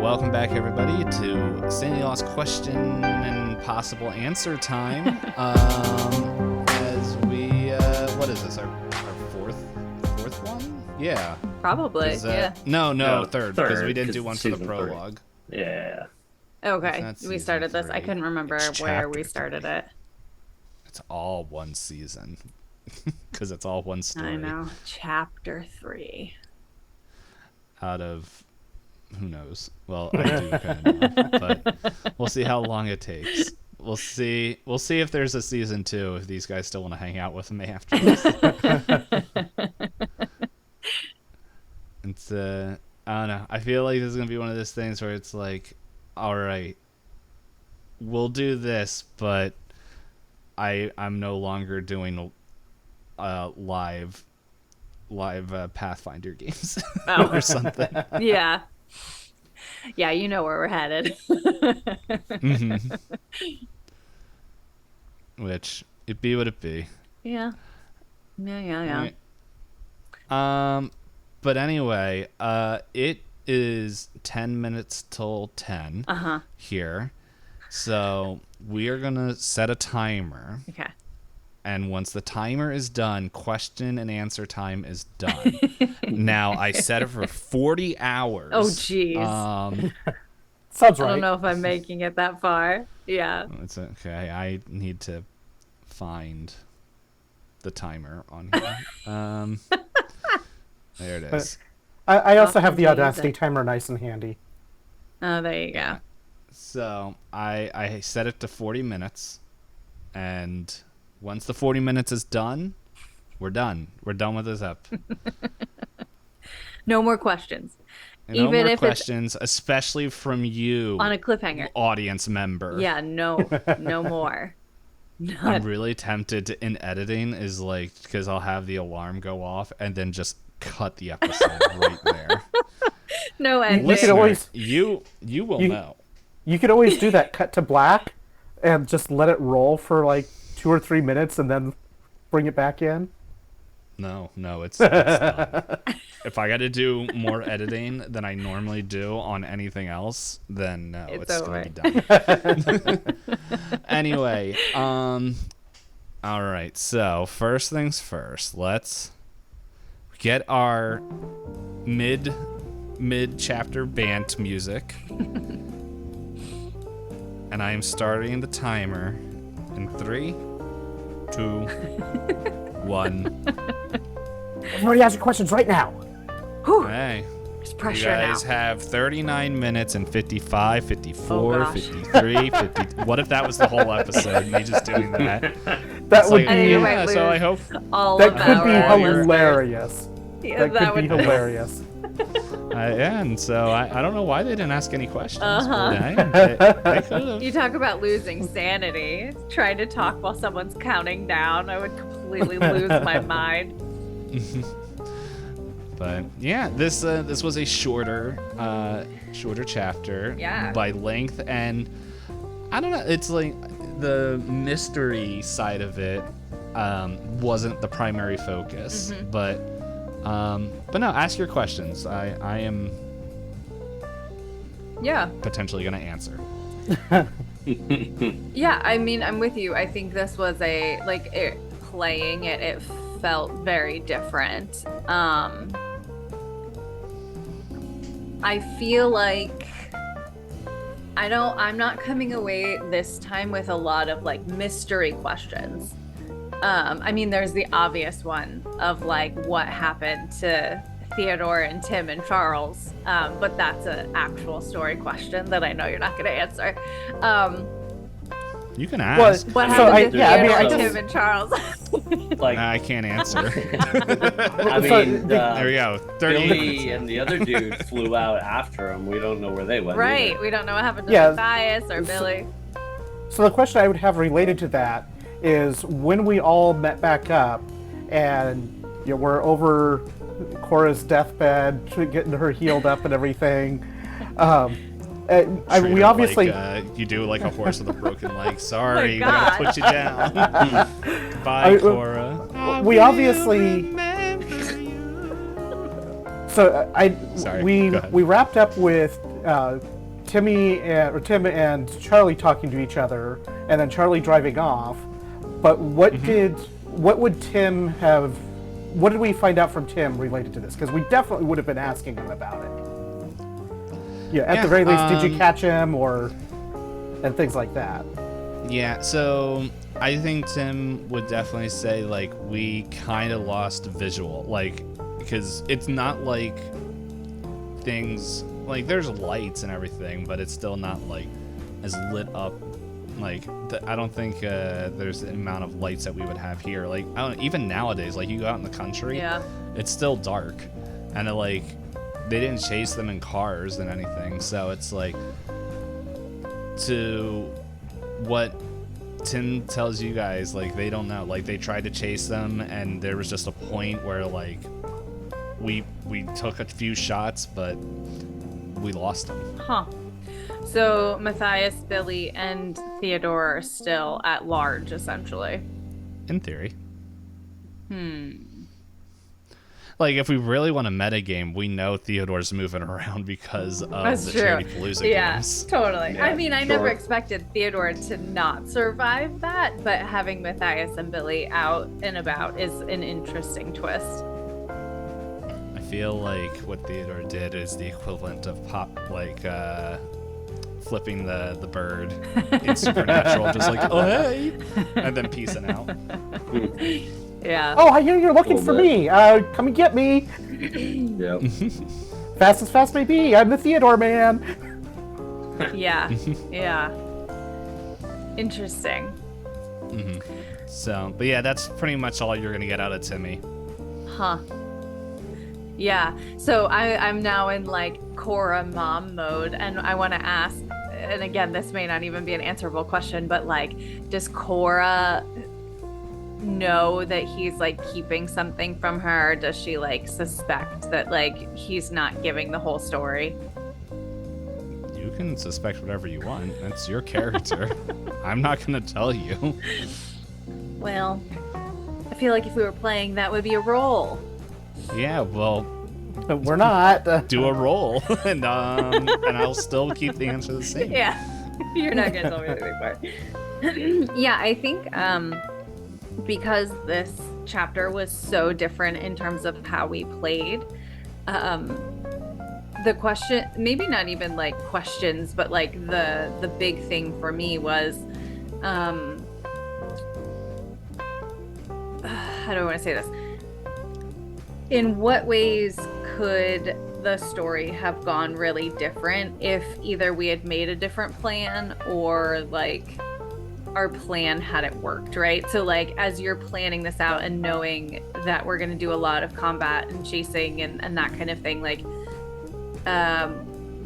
welcome back everybody to Sanity Lost Question and Possible Answer Time. As we, what is this, our fourth one? Yeah. Probably, yeah. No, third, because we didn't do one for the prologue. 3. Yeah. Okay, we started this. I couldn't remember where we started it. It's all one season, because it's all one story. I know. Chapter 3. Out of... who knows? Well, I do kind of know, but we'll see how long it takes. We'll see if there's a season 2, if these guys still want to hang out with me after this. It's I don't know. I feel like this is gonna be one of those things where it's like, all right, we'll do this, but I'm no longer doing live Pathfinder games or something. Yeah. Yeah, you know where we're headed. Mm-hmm. Which, it be what it be. Yeah. Yeah. But anyway, it is 10 minutes till 10 here. So we are going to set a timer. Okay. And once the timer is done, question and answer time is done. Now, I set it for 40 hours. Oh, jeez. Sounds right. I don't know if I'm making it that far. Yeah. It's okay. I need to find the timer on here. There it is. I also have the Audacity timer nice and handy. Oh, there you go. So I set it to 40 minutes, and once the 40 minutes is done, we're done. We're done with this up. No more questions. And no more questions, especially from you. On a cliffhanger. Audience member. Yeah, no more. I'm really tempted to, in editing, is like, because I'll have the alarm go off and then just cut the episode right there. No ending. You could always you will know. You could always do that cut to black and just let it roll for like 2 or 3 minutes and then bring it back in. No, it's done. If I got to do more editing than I normally do on anything else, then no, it's going to be done. Anyway, all right. So first things first, let's get our mid chapter band music, and I am starting the timer in 3, 2, 1. Everybody ask your questions right now. Whew. Hey. There's pressure now. You guys have 39 minutes and 55, 54, 53, 50. What if that was the whole episode, me just doing that? That would like, be... yeah, so I hope... that could be hilarious. Yeah, that could be hilarious. Yeah, and so I don't know why they didn't ask any questions. They could have. You talk about losing sanity. Trying to talk while someone's counting down. I would completely lose my mind. But yeah, this was a shorter chapter by length, and I don't know. It's like the mystery side of it wasn't the primary focus, but no, ask your questions. I am potentially gonna answer. Yeah, I mean, I'm with you. I think this was playing it. It felt very different. I feel like I'm not coming away this time with a lot of like mystery questions. I mean, there's the obvious one of like what happened to Theodore and Tim and Charles, but that's an actual story question that I know you're not going to answer. You can ask. What happened to Theodore, Tim, and Charles? Like, I can't answer. I mean, there we go. Billy and the other dude flew out after him. We don't know where they went. Right. Either. We don't know what happened to Matthias or Billy. So the question I would have related to that is when we all met back up and we're over Cora's deathbed, getting her healed up and everything. We obviously you do like a horse with a broken leg. Sorry, we gotta put you down. Bye, Cora. We obviously. So Sorry, we wrapped up with Tim and Charlie talking to each other, and then Charlie driving off. But what would Tim have? What did we find out from Tim related to this? Because we definitely would have been asking him about it. Yeah, at the very least, did you catch him, and things like that. Yeah, so I think Tim would definitely say, like, we kind of lost visual, like, because it's not like things, like, there's lights and everything, but it's still not, like, as lit up, like, I don't think there's the amount of lights that we would have here. Like, I don't, even nowadays, like, you go out in the country, it's still dark, and, like, they didn't chase them in cars and anything, so it's, like, to what Tim tells you guys, like, they don't know. Like, they tried to chase them, and there was just a point where, like, we took a few shots, but we lost them. Huh. So Matthias, Billy, and Theodore are still at large, essentially. In theory. Like, if we really want to metagame, we know Theodore's moving around because of the Charity Palooza games. Totally. Yeah, I mean, I never expected Theodore to not survive that, but having Matthias and Billy out and about is an interesting twist. I feel like what Theodore did is the equivalent of flipping the bird in Supernatural, just like, oh, hey, and then peacing out. Yeah. Oh, I hear you're looking for me. Come and get me. Yep. Fast as fast may be. I'm the Theodore man. Yeah. Yeah. Interesting. So, but yeah, that's pretty much all you're gonna get out of Timmy. Huh. Yeah. So I'm now in like Cora mom mode, and I want to ask, and again, this may not even be an answerable question, but like, does Cora know that he's like keeping something from her? Does she like suspect that like he's not giving the whole story? You can suspect whatever you want. That's your character. I'm not gonna tell you. Well, I feel like if we were playing, that would be a roll. Yeah, well, But we're not. do a roll, and I'll still keep the answer the same. Yeah. You're not gonna tell me the big part. Yeah, I think because this chapter was so different in terms of how we played, the question, maybe not even like questions, but like the big thing for me was, how do I want to say this? In what ways could the story have gone really different if either we had made a different plan or like our plan hadn't worked, right? So like as you're planning this out and knowing that we're going to do a lot of combat and chasing and that kind of thing, like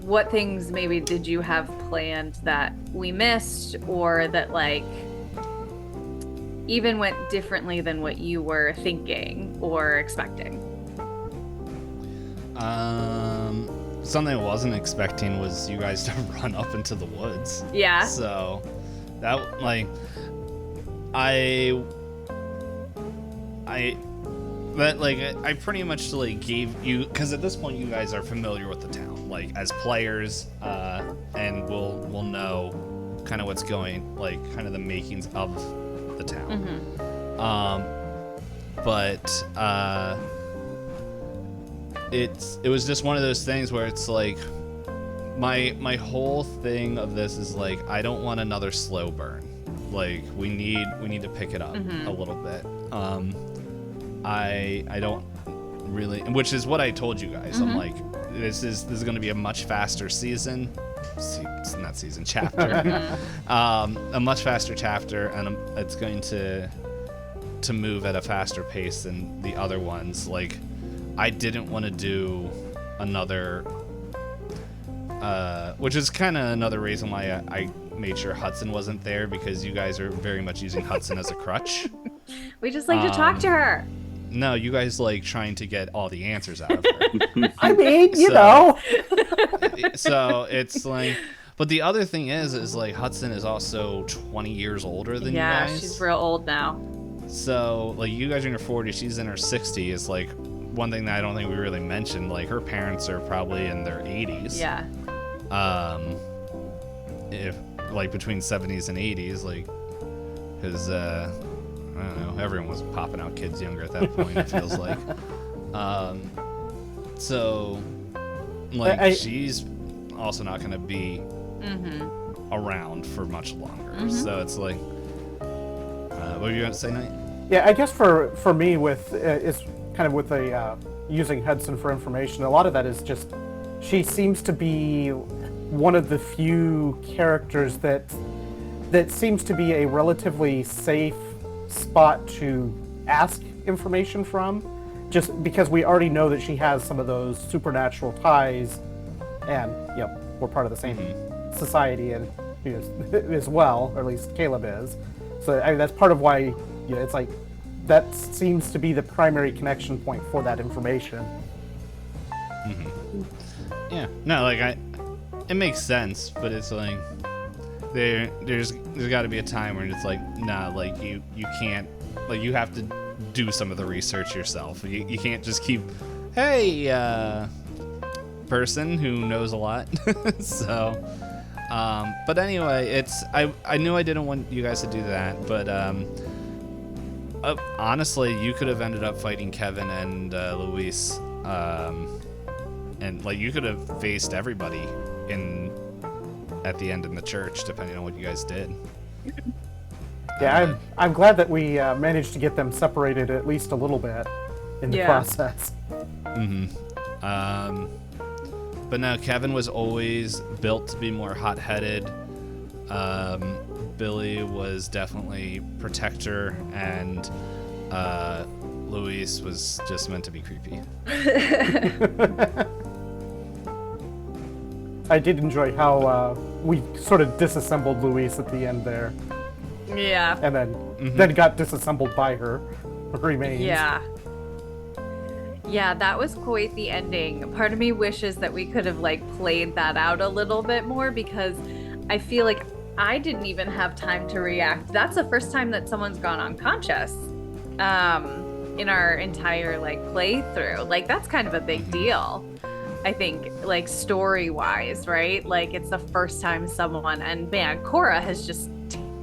what things maybe did you have planned that we missed, or that like even went differently than what you were thinking or expecting? Something I wasn't expecting was you guys to run up into the woods. Yeah. So that, like, I pretty much like gave you, because at this point you guys are familiar with the town, like as players, and we'll know kind of what's going, like kind of the makings of the town. But it was just one of those things where it's like my whole thing of this is like, I don't want another slow burn. Like we need to pick it up a little bit. I don't really, which is what I told you guys. I'm like, this is going to be a much faster season. It's not season, chapter. A much faster chapter, and it's going to move at a faster pace than the other ones. Like, I didn't want to do another, which is kind of another reason why I made sure Hudson wasn't there, because you guys are very much using Hudson as a crutch. We just like to talk to her. No, you guys like trying to get all the answers out of her. I mean, you know. So it's like, but the other thing is like Hudson is also 20 years older than you guys. Yeah, she's real old now. So like you guys are in your 40s, she's in her 60s. Like one thing that I don't think we really mentioned, like her parents are probably in their 80s. Yeah. if like between 70s and 80s, like, because I don't know, everyone was popping out kids younger at that point. It feels like, so like she's also not going to be around for much longer. So it's like, what were you going to say, Nite? Yeah, I guess for me, with it's kind of with the using Hudson for information. A lot of that is just she seems to be one of the few characters that seems to be a relatively safe spot to ask information from, just because we already know that she has some of those supernatural ties, and we're part of the same society and as well, or at least Caleb is. So I mean, that's part of why it's like that seems to be the primary connection point for that information. Yeah, no, like it makes sense, but it's like there's got to be a time where it's like, nah, like you can't, like you have to do some of the research yourself. You can't just keep, hey, person who knows a lot. So, but anyway, I knew I didn't want you guys to do that, but honestly, you could have ended up fighting Kevin and Luis, and like you could have faced everybody at the end in the church, depending on what you guys did. Yeah, I'm glad that we managed to get them separated at least a little bit in the process. But no, Kevin was always built to be more hot-headed. Billy was definitely protector, and Luis was just meant to be creepy. I did enjoy how we sort of disassembled Luis at the end there. Yeah. And then got disassembled by her remains. Yeah. Yeah, that was quite the ending. Part of me wishes that we could have like played that out a little bit more, because I feel like I didn't even have time to react. That's the first time that someone's gone unconscious in our entire like playthrough. Like that's kind of a big deal. I think, like, story-wise, right? Like, it's the first time someone, and man, Cora has just,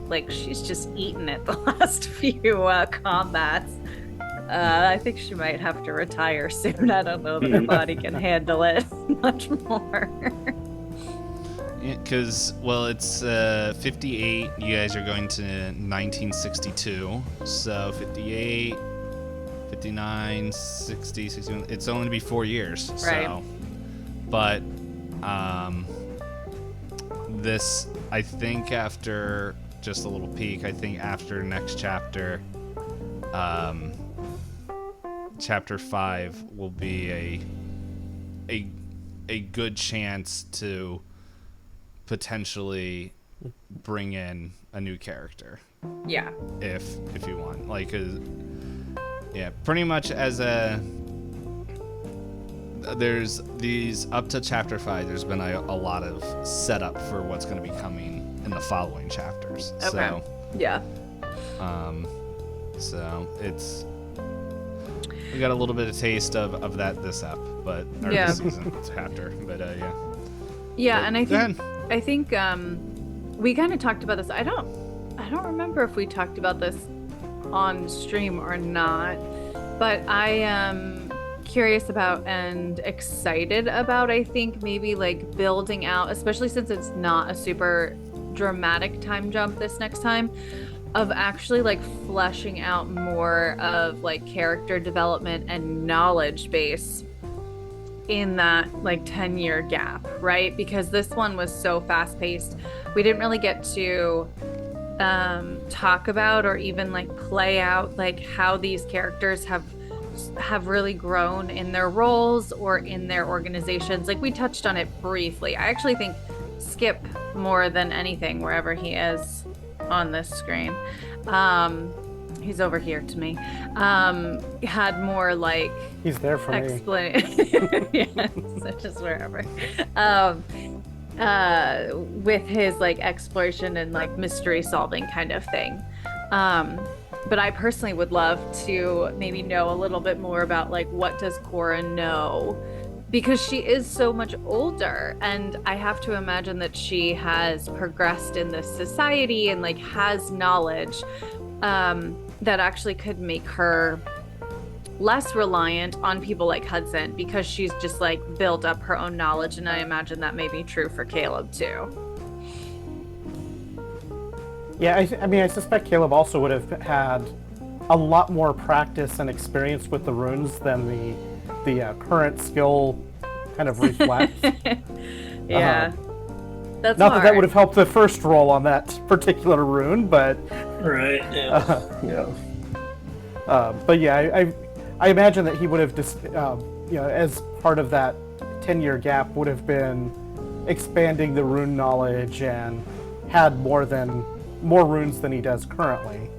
like, she's just eaten it the last few combats. I think she might have to retire soon. I don't know that her body can handle it much more. Yeah, because, well, it's 58. You guys are going to 1962. So 58, 59, 60, 61. It's only to be 4 years. Right. So. But this, I think after just a little peek, I think after next chapter, chapter 5 will be a good chance to potentially bring in a new character. Yeah. If you want, like, yeah, pretty much as a. There's these up to chapter 5. There's been a lot of setup for what's going to be coming in the following chapters. Okay. So, yeah. So it's we got a little bit of taste of that this this season chapter. But yeah. Yeah, but, and I think we kind of talked about this. I don't remember if we talked about this on stream or not, but I am curious about and excited about, I think, maybe like building out, especially since it's not a super dramatic time jump this next time, of actually like fleshing out more of like character development and knowledge base in that like 10-year gap, right? Because this one was so fast-paced. We didn't really get to talk about or even like play out like how these characters have really grown in their roles or in their organizations. Like we touched on it briefly. I actually think Skip, more than anything, wherever he is on this screen, he's over here to me, had more like he's there for me. Yeah, so just wherever. With his like exploration and like mystery solving kind of thing. But I personally would love to maybe know a little bit more about like what does Cora know because she is so much older, and I have to imagine that she has progressed in this society and like has knowledge that actually could make her less reliant on people like Hudson, because she's just like built up her own knowledge, and I imagine that may be true for Caleb too. Yeah, I mean, I suspect Caleb also would have had a lot more practice and experience with the runes than the current skill kind of reflects. Yeah. That's not hard. that would have helped the first roll on that particular rune, but Right. Yeah. but yeah, I imagine that he would have just as part of that 10-year gap would have been expanding the rune knowledge and had more runes than he does currently,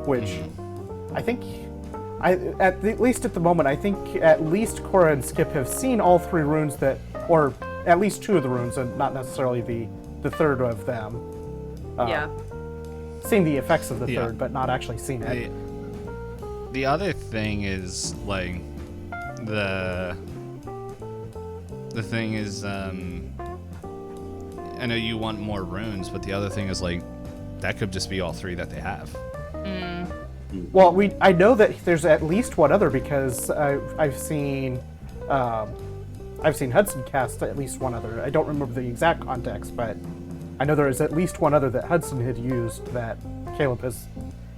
which I think at least at the moment, I think at least Cora and Skip have seen all 3 runes or at least 2 of the runes, and not necessarily the third of them. Yeah. Seen the effects of the third, but not actually seen it. The other thing is like the thing is I know you want more runes, but the other thing is like that could just be all 3 that they have. Well, I know that there's at least one other, because I've seen Hudson cast at least one other. I don't remember the exact context, but I know there is at least one other that Hudson had used that Caleb has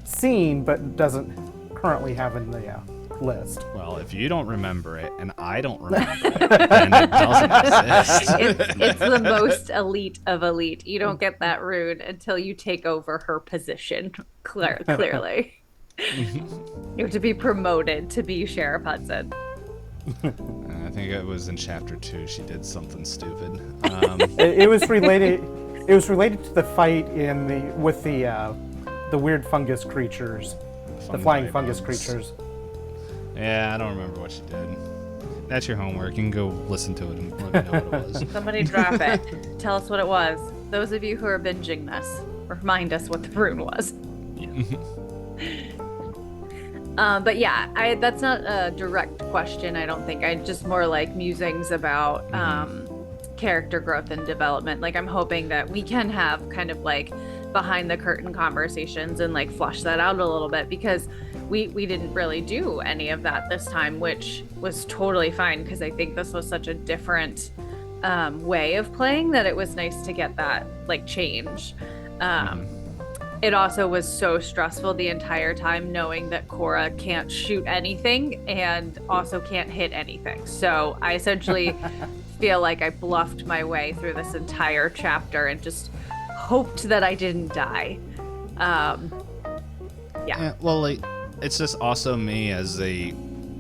seen but doesn't currently have in the list. Well, if you don't remember it and I don't remember it, then it doesn't exist. It's the most elite of elite. You don't get that rune until you take over her position, clearly. You have to be promoted to be Sheriff Hudson. I think it was in chapter 2 she did something stupid. It was related. It was related to the fight with the weird fungus creatures, the flying fungus creatures. Yeah, I don't remember what she did. That's your homework. You can go listen to it and let me know what it was. Somebody drop it. Tell us what it was. Those of you who are binging this, remind us what the rune was. But yeah, that's not a direct question, I don't think. I just more like musings about character growth and development. Like, I'm hoping that we can have kind of like behind the curtain conversations and like flush that out a little bit, because we didn't really do any of that this time, which was totally fine, because I think this was such a different way of playing that it was nice to get that like change. It also was so stressful the entire time knowing that Cora can't shoot anything and also can't hit anything. So I essentially feel like I bluffed my way through this entire chapter and just hoped that I didn't die. Yeah. Well, like, it's just also me as a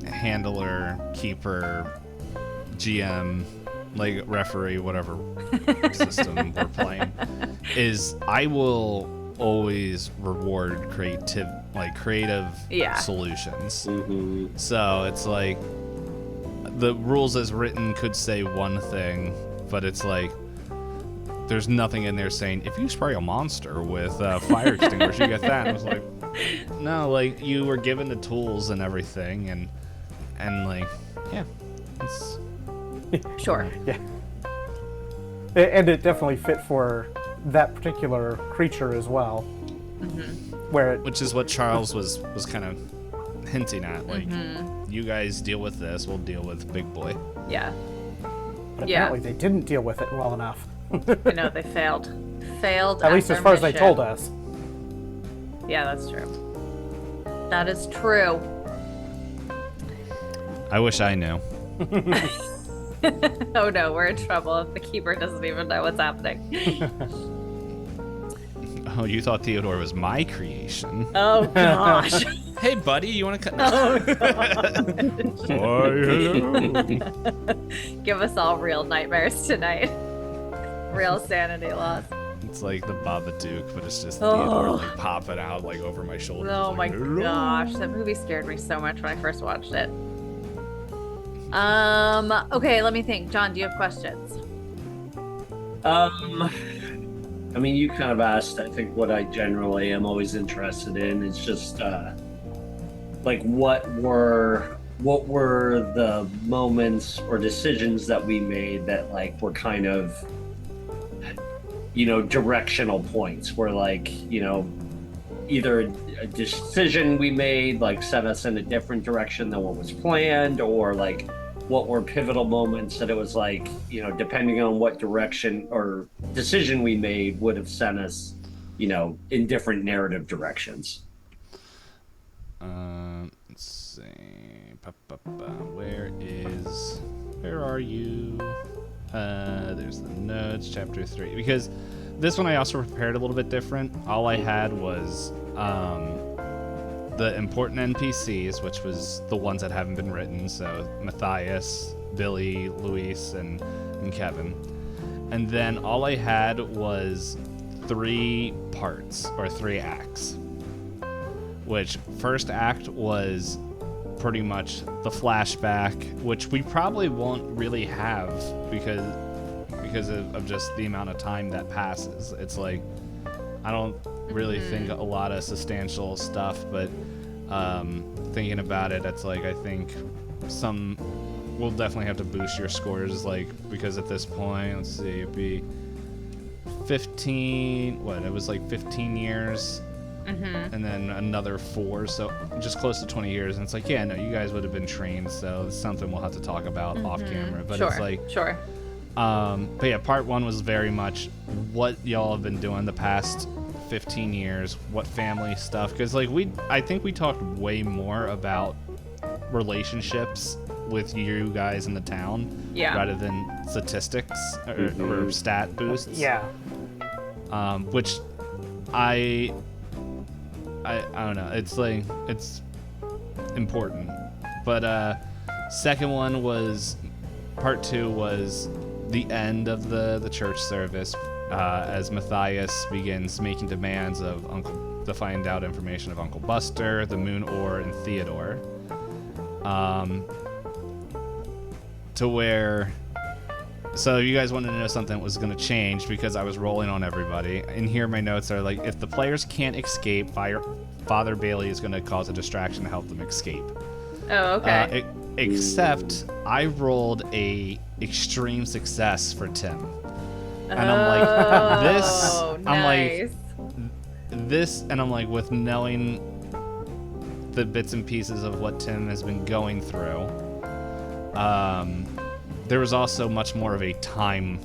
handler, keeper, GM, like referee, whatever system we're playing, is I will always reward creative solutions. So it's like the rules as written could say one thing, but it's like there's nothing in there saying if you spray a monster with fire extinguisher you get that. And I was like, no, like you were given the tools and everything, and like, yeah, it's Sure. Yeah. And it definitely fit for that particular creature as well. Which is what Charles was kind of hinting at, like, you guys deal with this, we'll deal with Big Boy. Yeah. But apparently they didn't deal with it well enough. I know, they failed. At least as far as they told us. Yeah, that's true. That is true. I wish I knew. Oh no, we're in trouble if the keeper doesn't even know what's happening. Oh, you thought Theodore was my creation. Oh gosh. Hey, buddy, you want to cut? Oh god. Hello. Give us all real nightmares tonight. Real sanity loss. It's like the Babadook, but it's just Theodore like popping out like over my shoulder. Oh like, my hello. gosh, that movie scared me so much when I first watched it. Okay, let me think. John, do you have questions? I mean, you kind of asked, I think, what I generally am always interested in. It's just, like, what what were the moments or decisions that we made that like were kind of, directional points where like, either a decision we made like set us in a different direction than what was planned, or like what were pivotal moments that it was like, depending on what direction or decision we made would have sent us, in different narrative directions. Let's see. Where are you? There's the notes, chapter 3. Because this one I also prepared a little bit different. All I had was the important NPCs, which was the ones that haven't been written. So Matthias, Billy, Luis, and Kevin. And then all I had was 3 parts, or 3 acts. Which first act was pretty much the flashback, which we probably won't really have because of just the amount of time that passes. It's like, I don't really think a lot of substantial stuff, but thinking about it, it's like, I think we'll definitely have to boost your scores, like, because at this point, let's see, it'd be 15 years. And then another 4, so just close to 20 years. And it's like, yeah, no, you guys would have been trained, so it's something we'll have to talk about off camera. But it's like, sure. But yeah, part 1 was very much what y'all have been doing the past 15 years, what family stuff. Because like I think we talked way more about relationships with you guys in the town, rather than statistics or stat boosts. Yeah. Which I don't know. It's like, it's important. But second one was, part 2 was the end of the church service, as Matthias begins making demands to find out information of Uncle Buster, the Moon Ore, and Theodore. To where, so you guys wanted to know something was going to change because I was rolling on everybody. And here my notes are like, if the players can't escape, Father Bailey is going to cause a distraction to help them escape. Oh, okay. Except I rolled a extreme success for Tim. And I'm like, this, nice. I'm like, with knowing the bits and pieces of what Tim has been going through, there was also much more of a time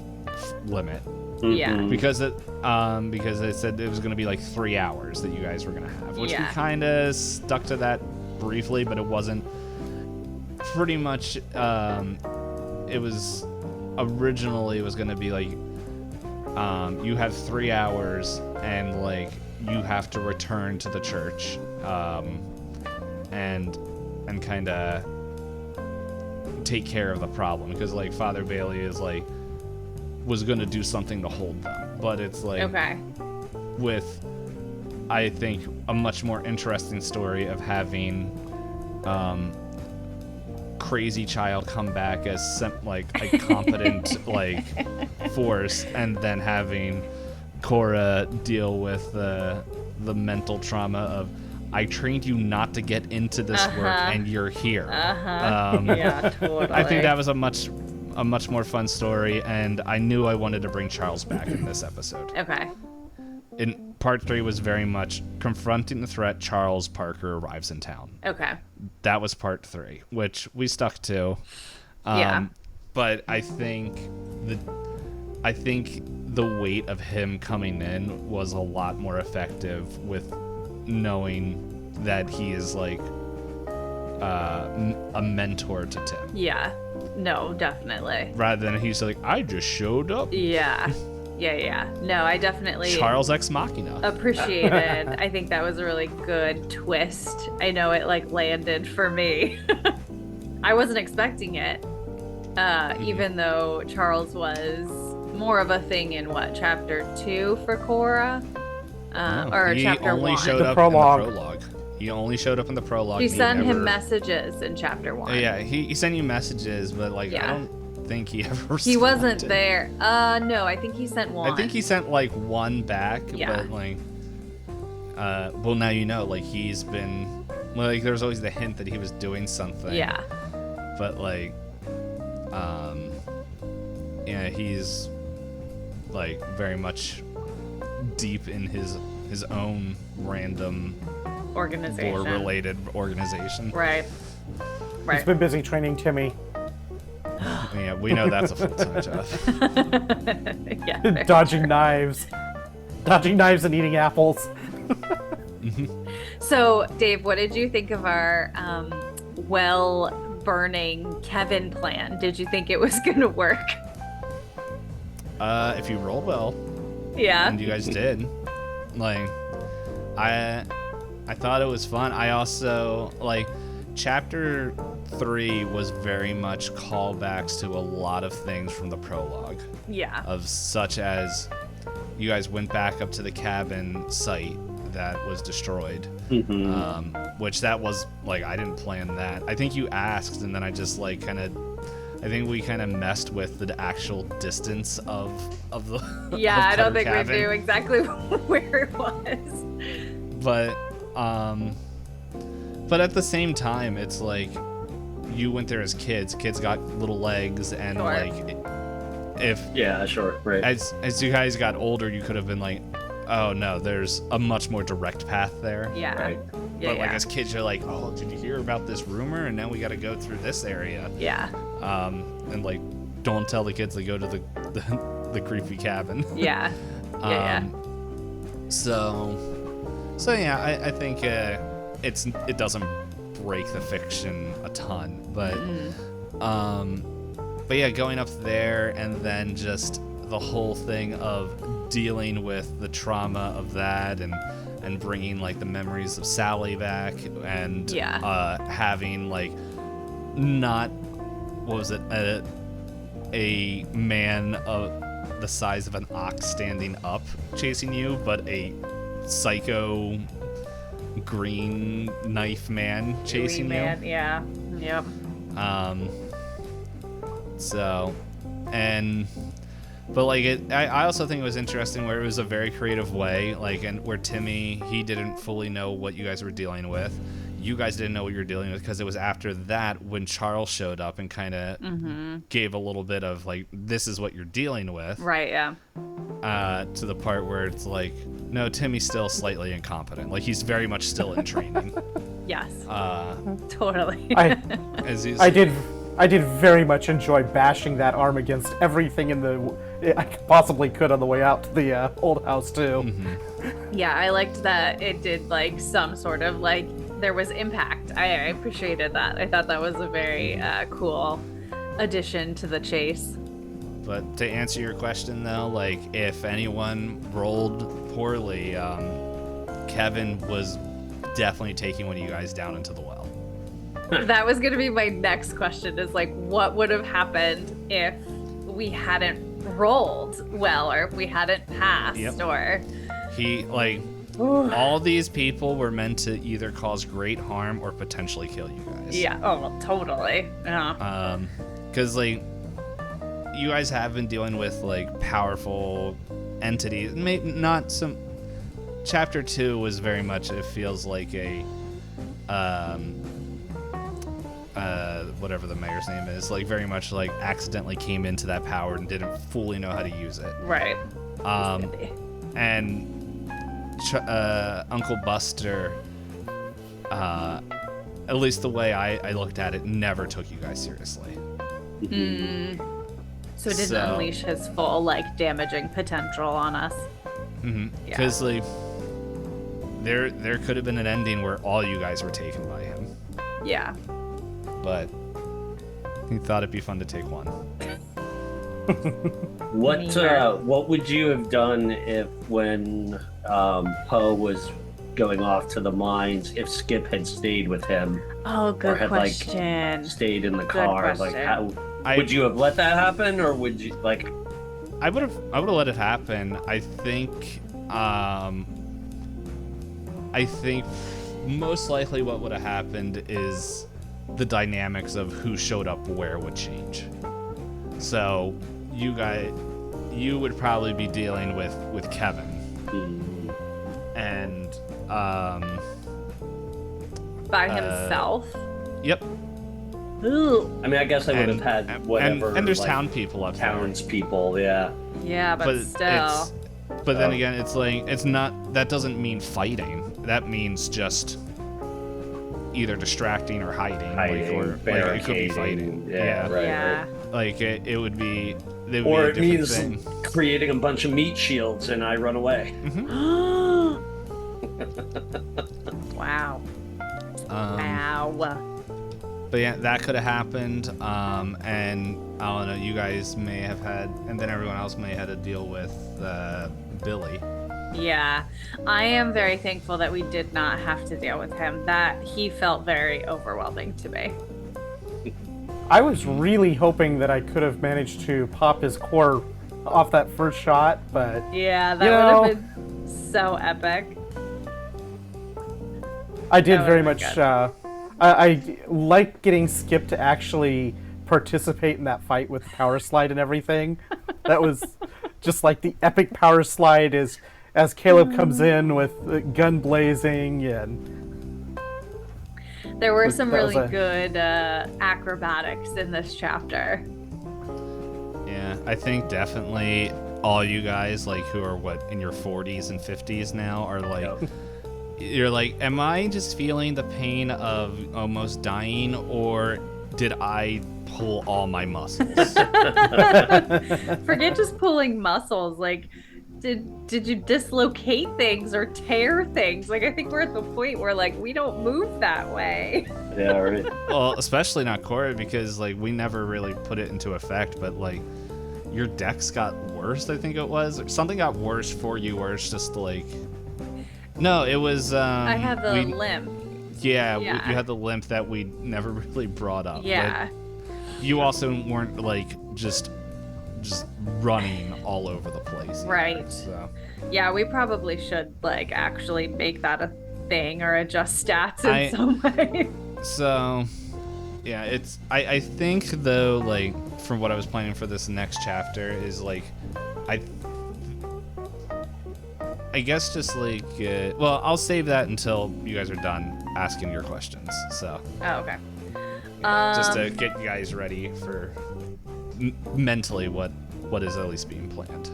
limit. Yeah. Because it said it was going to be like 3 hours that you guys were going to have, which we kind of stuck to that briefly, but it wasn't pretty much, it was originally, it was going to be like, you have 3 hours and like you have to return to the church, and kind of take care of the problem, because like Father Bailey is like was gonna do something to hold them, but it's like with, I think, a much more interesting story of having crazy child come back as like a competent like force, and then having Cora deal with the mental trauma of, I trained you not to get into this work, and you're here. Yeah, totally. I think that was a much more fun story, and I knew I wanted to bring Charles back in this episode. Okay. In part 3 was very much confronting the threat. Charles Parker arrives in town. Okay. That was part 3, which we stuck to. But I think the weight of him coming in was a lot more effective with knowing that he is like a mentor to Tim. Yeah. No, definitely. Rather than he's like, I just showed up. Yeah. No, I definitely Charles Ex Machina. Appreciated. I think that was a really good twist. I know it like landed for me. I wasn't expecting it. Even though Charles was more of a thing in chapter 2 for Cora? Or chapter 1? Showed up in the prologue. He only showed up in the prologue. You sent him messages in chapter 1. Yeah, he sent you messages, but like I don't think he ever responded. He wasn't there. No, I think he sent one. I think he sent like one back, but like well, now you know, like he's been like there was always the hint that he was doing something. Yeah. But like, yeah, he's like very much deep in his own random Organization. lore-related organization. Right. He's been busy training Timmy. Yeah, we know that's a full-time job. Yeah. Dodging knives. Dodging knives and eating apples. So, Dave, what did you think of our well-burning Kevin plan? Did you think it was going to work? If you roll well, Yeah. and you guys did, like, I thought it was fun. I also, like, chapter 3 was very much callbacks to a lot of things from the prologue. Yeah. Of such as you guys went back up to the cabin site that was destroyed, which that was like, I didn't plan that. I think you asked, and then I just like I think we kind of messed with the actual distance of the Yeah, of I don't Cutter think Cabin. we knew exactly where it was. But at the same time, it's like you went there as kids. Kids got little legs, and Sure. like if Yeah, sure, right. as you guys got older, you could have been like, oh no, there's a much more direct path there. Yeah. Right. Yeah. But like as kids, you're like, oh, did you hear about this rumor? And now we got to go through this area. Yeah. And like, don't tell the kids they go to the creepy cabin. Yeah. Yeah. So yeah, I think it doesn't break the fiction a ton, but yeah, going up there and then just the whole thing of dealing with the trauma of that and bringing like the memories of Sally back and having like not, what was it, a man of the size of an ox standing up chasing you, but a psycho green knife man chasing Green man, you. yeah. Yep. But like I also think it was interesting where it was a very creative way, like, and where Timmy, he didn't fully know what you guys were dealing with. You guys didn't know what you were dealing with, because it was after that when Charles showed up and kind of gave a little bit of like, this is what you're dealing with. Right, yeah. To the part where it's like, no, Timmy's still slightly incompetent. Like, he's very much still in training. Yes. Totally. I did very much enjoy bashing that arm against everything I possibly could on the way out to the old house too. Yeah, I liked that it did like some sort of like, there was impact. I appreciated that. I thought that was a very cool addition to the chase. But to answer your question though, like, if anyone rolled poorly, Kevin was definitely taking one of you guys down into the well. That was going to be my next question, is like, what would have happened if we hadn't rolled well, or if we hadn't passed? Yep. Or He, like, all these people were meant to either cause great harm or potentially kill you guys. yeah, oh well, totally. Yeah. Because like, you guys have been dealing with like powerful entities. Not some. Chapter 2 was very much, it feels like a whatever the mayor's name is, like very much like accidentally came into that power and didn't fully know how to use it. Right. And Uncle Buster, at least the way I looked at it, never took you guys seriously. So it didn't unleash his full like damaging potential on us. Because like, there could have been an ending where all you guys were taken by him. Yeah. But he thought it'd be fun to take one. What would you have done if, when Poe was going off to the mines, if Skip had stayed with him? Oh, good or had question. like stayed in the Good car? Like, question. how would you have let that happen, or would you like? I would have let it happen. I think most likely what would have happened is the dynamics of who showed up where would change. So you would probably be dealing with Kevin. And By himself? Yep. Ooh. I mean, I guess I would have had whatever. And there's like, town people up there. Townspeople, yeah. Yeah, but still. But then again, it's like, it's not, that doesn't mean fighting. That means just either distracting or hiding. Or it could be fighting. Yeah, right. Yeah. Like, it would be... Or it means creating a bunch of meat shields and I run away. Wow. Wow. But yeah, that could have happened. And I don't know, you guys may have had, and then everyone else may have had to deal with Billy. Yeah. I am very thankful that we did not have to deal with him. That he felt very overwhelming to me. I was really hoping that I could have managed to pop his core off that first shot, but... Yeah, that would have been so epic. I did very much... I like getting Skip to actually participate in that fight with the power slide and everything. That was just like the epic power slide as Caleb comes in with the gun blazing and... There were some really good acrobatics in this chapter. Yeah, I think definitely all you guys, like, who are, in your 40s and 50s now, are like... You're like, am I just feeling the pain of almost dying, or did I pull all my muscles? Forget just pulling muscles. Like, did you dislocate things or tear things? Like, I think we're at the point where, like, we don't move that way. Yeah, right. Well, especially not Cora, because, like, we never really put it into effect, but, like, your dex got worse, I think it was. Or something got worse for you, where it's just, like... No, it was... I had the limp. Yeah, you had the limp that we never really brought up. Yeah. But you also weren't, like, just running all over the place. Right. So. Yeah, we probably should, like, actually make that a thing or adjust stats in some way. So, yeah, it's... I think, though, like, from what I was planning for this next chapter is, like, I guess just like, well, I'll save that until you guys are done asking your questions. So. Oh, okay. Just to get you guys ready for mentally what is at least being planned.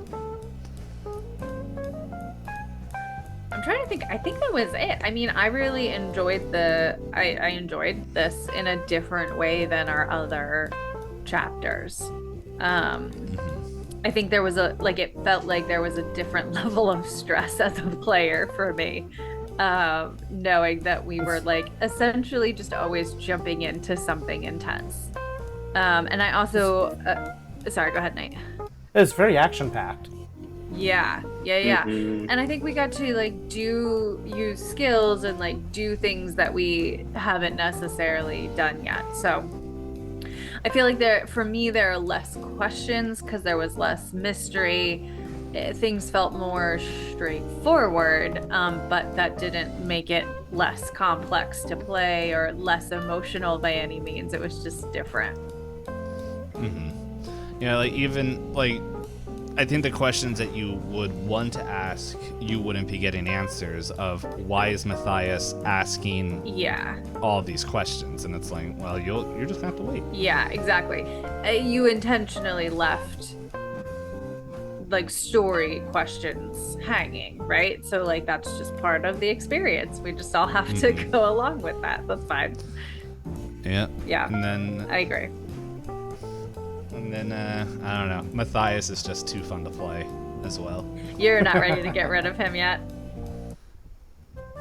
I'm trying to think. I think that was it. I mean, I really enjoyed I enjoyed this in a different way than our other chapters. I think there was it felt like there was a different level of stress as a player for me, knowing that we were, like, essentially just always jumping into something intense. And I also, sorry, go ahead, Nite. It's very action-packed. Yeah. Mm-hmm. And I think we got to, like, use skills and, like, do things that we haven't necessarily done yet. So I feel like there are less questions because there was less mystery. Things felt more straightforward, but that didn't make it less complex to play or less emotional by any means. It was just different. Mm-hmm. Yeah, like, even, like, I think the questions that you would want to ask, you wouldn't be getting answers of why is Matthias asking all these questions, and it's like, well, you're just gonna have to wait. Yeah, exactly. You intentionally left, like, story questions hanging, right? So, like, that's just part of the experience. We just all have to go along with that. That's fine. Yeah. Yeah. And then I agree. And then, I don't know. Matthias is just too fun to play as well. You're not ready to get rid of him yet?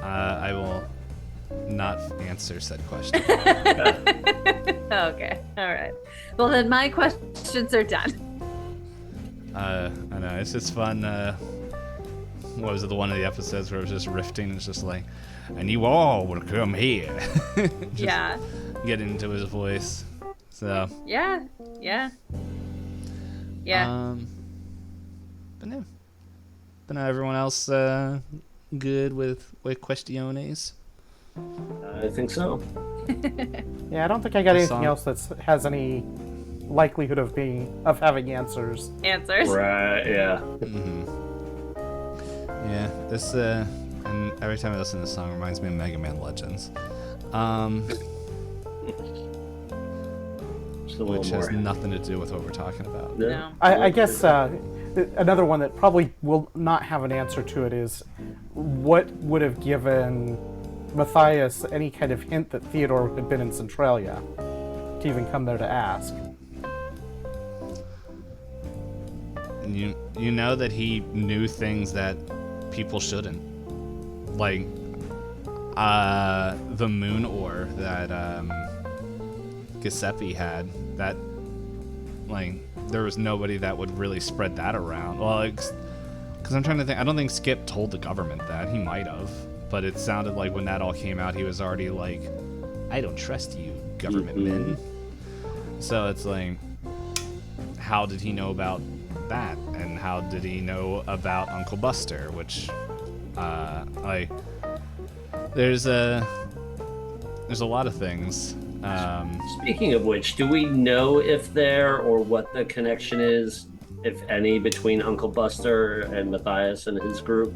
I will not answer said question. Okay. All right. Well, then my questions are done. I know. It's just fun. What was it, the one of the episodes where it was just rifting? It's just like, and you all will come here. Yeah. Get into his voice. So. Yeah. But no. But now everyone else good with questiones? I think so. Yeah, I don't think I got anything else that has any likelihood of having answers. Right, yeah. Mm-hmm. Yeah, this and every time I listen to this song, it reminds me of Mega Man Legends. Which has nothing to do with what we're talking about. No. I guess another one that probably will not have an answer to it is what would have given Matthias any kind of hint that Theodore had been in Centralia to even come there to ask. You know that he knew things that people shouldn't. Like, the moon ore that Giuseppe had, that, like, there was nobody that would really spread that around. Well, because I'm trying to think, I don't think Skip told the government that. He might have, but it sounded like when that all came out, he was already like, I don't trust you, government men. So it's like, how did he know about that? And how did he know about Uncle Buster? Which, like, there's a lot of things. Speaking of which, do we know if there or what the connection is, if any, between Uncle Buster and Matthias and his group?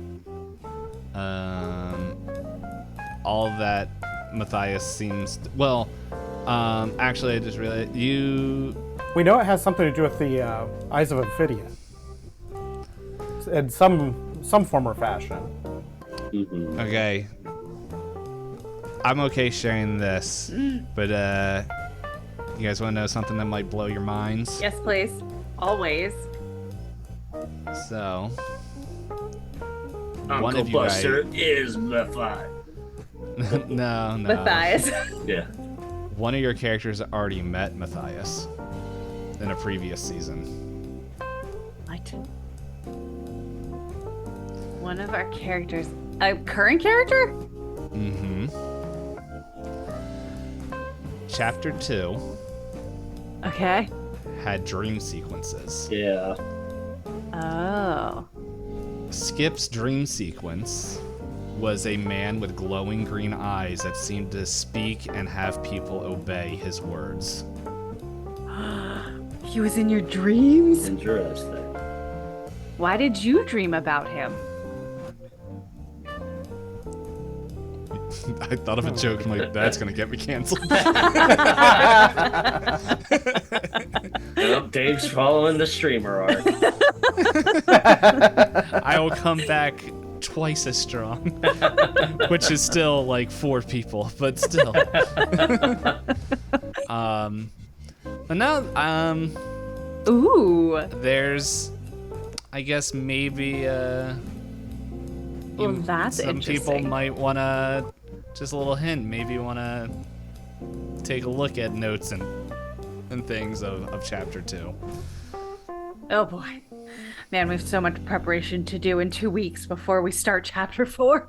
All that Matthias seems actually, I just realized We know it has something to do with the Eyes of Ophidian in some form or fashion. Mm-hmm. Okay. I'm okay sharing this, but you guys want to know something that might blow your minds? Yes, please. Always. So, Uncle one of you Buster guys... is Matthias. no. Matthias. Yeah. One of your characters already met Matthias in a previous season. What? One of our characters. A current character? Mm-hmm. Chapter 2 Okay. had dream sequences. Yeah. Oh. Skip's dream sequence was a man with glowing green eyes that seemed to speak and have people obey his words. He was in your dreams? Interesting. Why did you dream about him? I thought of a joke, I'm like, that's gonna get me canceled. Well, Dave's following the streamer arc. I will come back twice as strong, which is still like 4 people, but still. But now, Ooh. there's, I guess maybe, Well, that's some interesting. people might want to, just a little hint, maybe want to take a look at notes and things of chapter 2. Oh boy. Man, we have so much preparation to do in 2 weeks before we start chapter 4.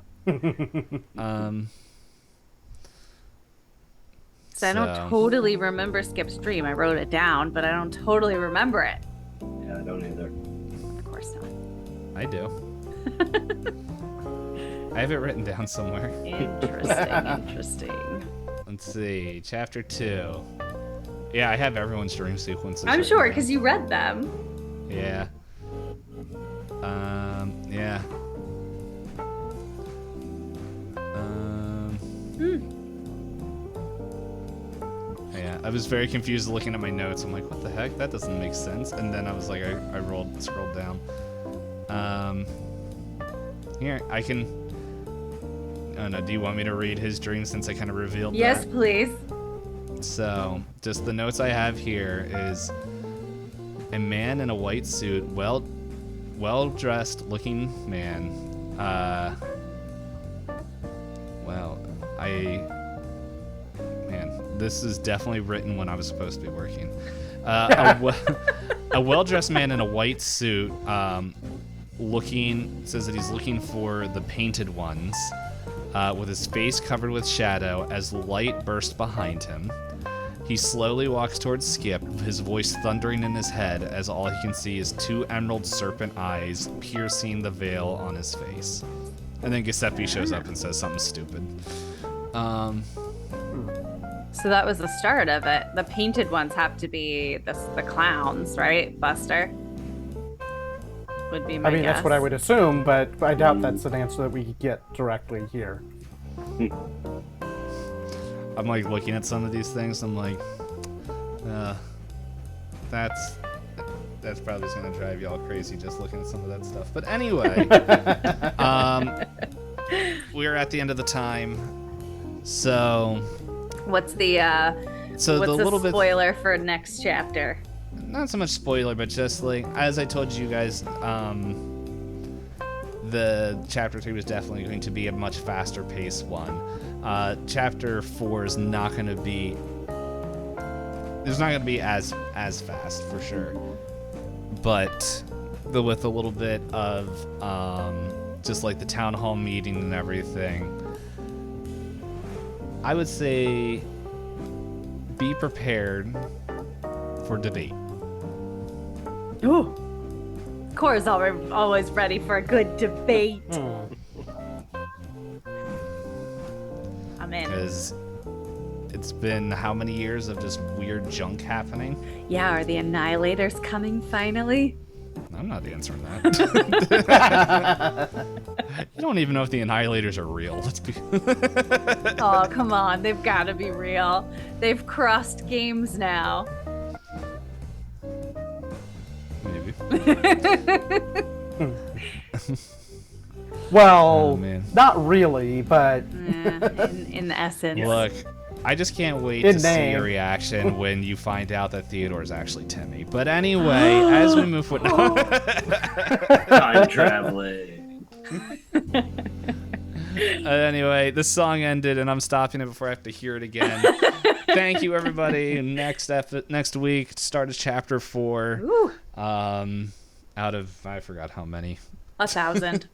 So I don't totally remember Skip's dream. I wrote it down, but I don't totally remember it. Yeah, I don't either. Of course not. I do. I have it written down somewhere. Interesting. Let's see, chapter 2. Yeah, I have everyone's dream sequences. I'm written sure, down. because you read them. Yeah. Yeah. Yeah, I was very confused looking at my notes. I'm like, what the heck? That doesn't make sense. And then I was like, I scrolled down. Here, I can... Oh no, do you want me to read his dream since I kind of revealed Yes, that? please. So, just the notes I have here is a man in a white suit, well-dressed looking man. This is definitely written when I was supposed to be working. A well-dressed man in a white suit, says that he's looking for the painted ones, with his face covered with shadow as light bursts behind him. He slowly walks towards Skip, his voice thundering in his head as all he can see is 2 emerald serpent eyes piercing the veil on his face. And then Giuseppe shows up and says something stupid. So that was the start of it. The painted ones have to be the clowns, right? Buster would be my guess. That's what I would assume, but I doubt that's an answer that we could get directly here. I'm like looking at some of these things. I'm like, that's probably just gonna drive y'all crazy just looking at some of that stuff. But anyway, we're at the end of the time. So, what's the spoiler for next chapter? Not so much spoiler, but just like as I told you guys, the chapter 3 was definitely going to be a much faster paced one. Chapter 4 is not going to be. It's not going to be as fast for sure, but with a little bit of just like the town hall meeting and everything, I would say be prepared for debate. Ooh, Cora's always ready for a good debate. I'm in. Because it's been how many years of just weird junk happening? Yeah, are the Annihilators coming finally? I'm not answering that. You don't even know if the Annihilators are real. Let's be. Oh, come on. They've got to be real. They've crossed games now. Maybe. Well, man. not really, but in essence. Look, I just can't wait to see your reaction when you find out that Theodore is actually Timmy. But anyway, as we move forward, time traveling. Anyway, the song ended, and I'm stopping it before I have to hear it again. Thank you, everybody. Next week starts chapter 4. Ooh. Out of I forgot how many. 1,000.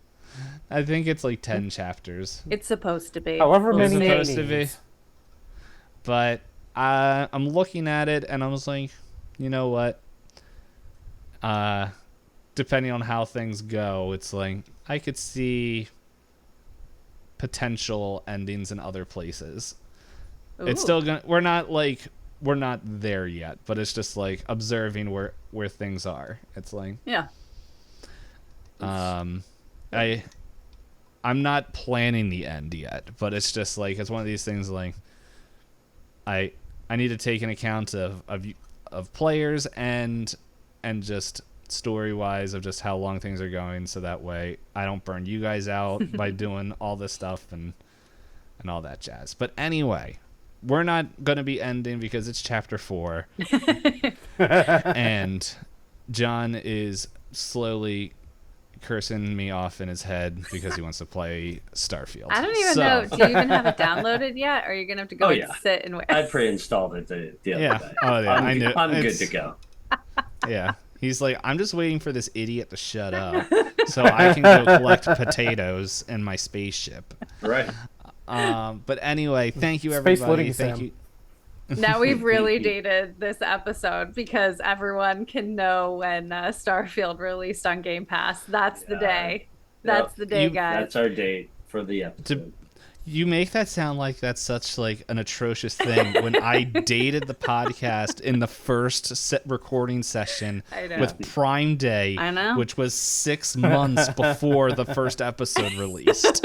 I think it's like 10 chapters. It's supposed to be. however many It's supposed to be. But I'm looking at it, and I was like, you know what? Depending on how things go, it's like I could see potential endings in other places. Ooh. It's still gonna. We're not there yet, but it's just like observing where things are. It's like Yeah. I'm not planning the end yet, but it's just like it's one of these things like I need to take an account of players and just story wise of just how long things are going, so that way I don't burn you guys out by doing all this stuff and all that jazz. But anyway, we're not going to be ending because it's chapter 4 and John is slowly cursing me off in his head because he wants to play Starfield. I don't even know. Do you even have it downloaded yet? Or are you going to have to go sit and wait? I pre-installed it the other day. Oh, yeah. I'm good to go. Yeah. He's like, I'm just waiting for this idiot to shut up so I can go collect potatoes in my spaceship. Right. But anyway, thank you, everybody. Thank you. Now we've really dated this episode because everyone can know when Starfield released on Game Pass. That's the day. That's the day, guys. That's our date for the episode. You make that sound like that's such like an atrocious thing when I dated the podcast in the first recording session with Prime Day, which was 6 months before the first episode released.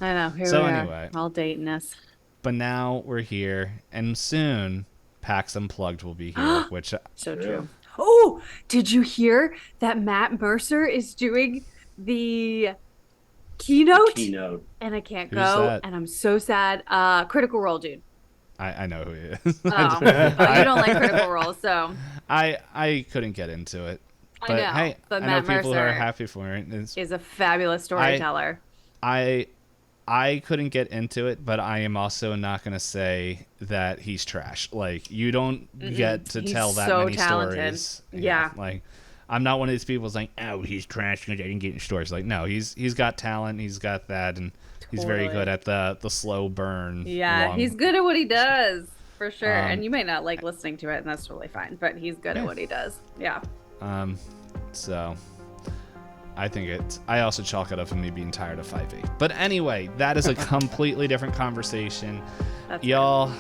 I know. Here we are, all dating us. But now we're here, and soon PAX Unplugged will be here, which so true. Oh, did you hear that Matt Mercer is doing the keynote? And I can't go, and I'm so sad. Critical Role dude. I know who he is. Oh, you don't like Critical Role, so I couldn't get into it. But I know. Hey, but I Matt know people Mercer who are happy for it. Is a fabulous storyteller. I couldn't get into it, but I am also not going to say that he's trash. Like, you don't get to tell that many stories. Yeah. Like, I'm not one of these people who's like, oh, he's trash because I didn't get any stories. Like, no, he's got talent. He's got that, and he's very good at the slow burn. Yeah, he's good at what he does, for sure. And you may not like listening to it, and that's totally fine, but he's good at what he does. Yeah. So I also chalk it up for me being tired of 5e. But anyway, that is a completely different conversation. Y'all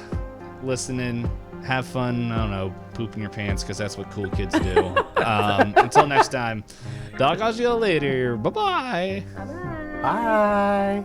listening, have fun, I don't know, pooping your pants, because that's what cool kids do. Until next time, talk to you later. Bye-bye. Bye-bye. Bye.